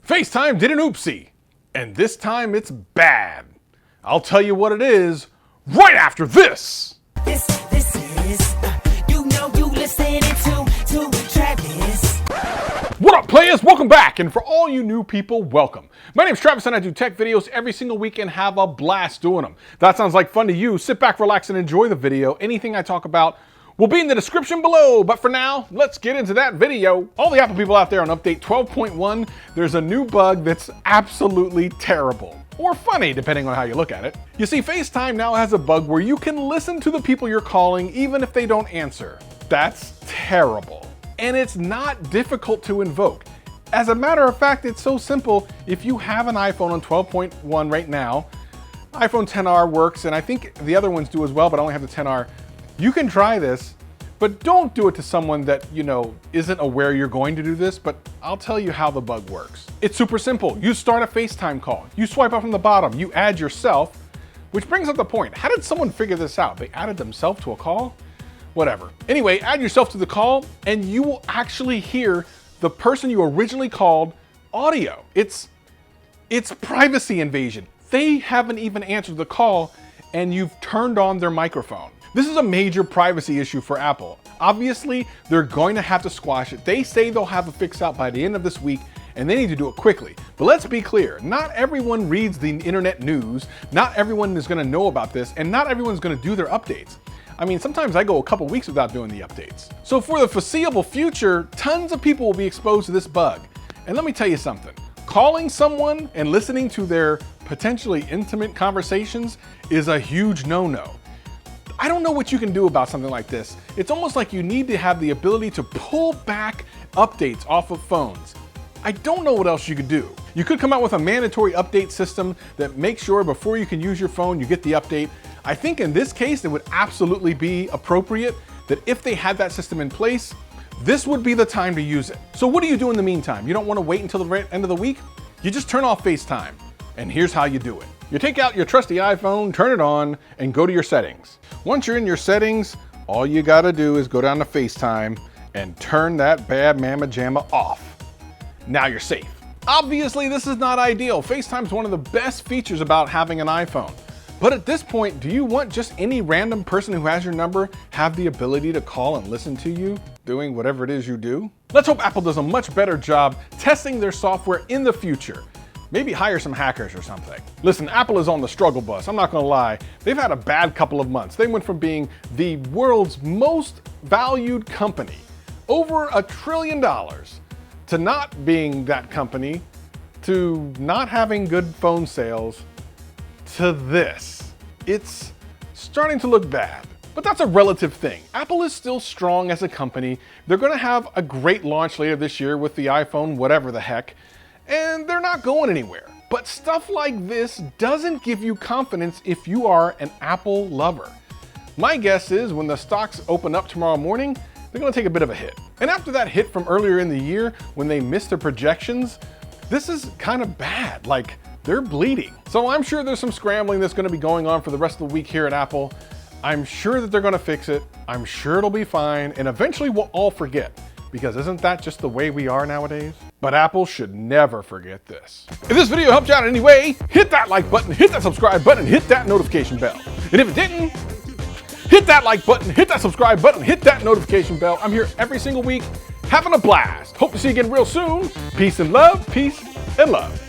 Facetime did an oopsie, and this time it's bad. I'll tell you what it is right after this. This is, you listening to Travis. What up, players? Welcome back, and for all you new people, welcome. My name's Travis, and I do tech videos every single week and have a blast doing them. If that sounds like fun to you, sit back, relax, and enjoy the video. Anything I talk about will be in the description below, but for now, let's get into that video. All the Apple people out there on update 12.1, there's a new bug that's absolutely terrible. Or funny, depending on how you look at it. You see, FaceTime now has a bug where you can listen to the people you're calling even if they don't answer. That's terrible. And it's not difficult to invoke. As a matter of fact, it's so simple. If you have an iPhone on 12.1 right now, iPhone XR works, and I think the other ones do as well, but I only have the XR. You can try this, but don't do it to someone that, isn't aware you're going to do this, but I'll tell you how the bug works. It's super simple. You start a FaceTime call. You swipe up from the bottom. You add yourself, which brings up the point. How did someone figure this out? They added themselves to a call? Whatever. Anyway, add yourself to the call, and you will actually hear the person you originally called audio. It's privacy invasion. They haven't even answered the call, and you've turned on their microphone. This is a major privacy issue for Apple. Obviously, they're going to have to squash it. They say they'll have a fix out by the end of this week, and they need to do it quickly. But let's be clear, not everyone reads the internet news, not everyone is gonna know about this, and not everyone's gonna do their updates. I mean, sometimes I go a couple weeks without doing the updates. So for the foreseeable future, tons of people will be exposed to this bug. And let me tell you something, calling someone and listening to their potentially intimate conversations is a huge no-no. I don't know what you can do about something like this. It's almost like you need to have the ability to pull back updates off of phones. I don't know what else you could do. You could come out with a mandatory update system that makes sure before you can use your phone, you get the update. I think in this case, it would absolutely be appropriate that if they had that system in place, this would be the time to use it. So what do you do in the meantime? You don't want to wait until the end of the week? You just turn off FaceTime. And here's how you do it. You take out your trusty iPhone, turn it on, and go to your settings. Once you're in your settings, all you gotta do is go down to FaceTime and turn that bad mamma jamma off. Now you're safe. Obviously, this is not ideal. FaceTime is one of the best features about having an iPhone. But at this point, do you want just any random person who has your number have the ability to call and listen to you doing whatever it is you do? Let's hope Apple does a much better job testing their software in the future. Maybe hire some hackers or something. Listen, Apple is on the struggle bus, I'm not gonna lie. They've had a bad couple of months. They went from being the world's most valued company, over $1 trillion, to not being that company, to not having good phone sales, to this. It's starting to look bad. But that's a relative thing. Apple is still strong as a company. They're gonna have a great launch later this year with the iPhone, whatever the heck. And they're not going anywhere. But stuff like this doesn't give you confidence if you are an Apple lover. My guess is when the stocks open up tomorrow morning, they're gonna take a bit of a hit. And after that hit from earlier in the year when they missed their projections, this is kind of bad, like they're bleeding. So I'm sure there's some scrambling that's gonna be going on for the rest of the week here at Apple. I'm sure that they're gonna fix it. I'm sure it'll be fine, and eventually we'll all forget. Because isn't that just the way we are nowadays? But Apple should never forget this. If this video helped you out in any way, hit that like button, hit that subscribe button, hit that notification bell. And if it didn't, hit that like button, hit that subscribe button, hit that notification bell. I'm here every single week, having a blast. Hope to see you again real soon. Peace and love, peace and love.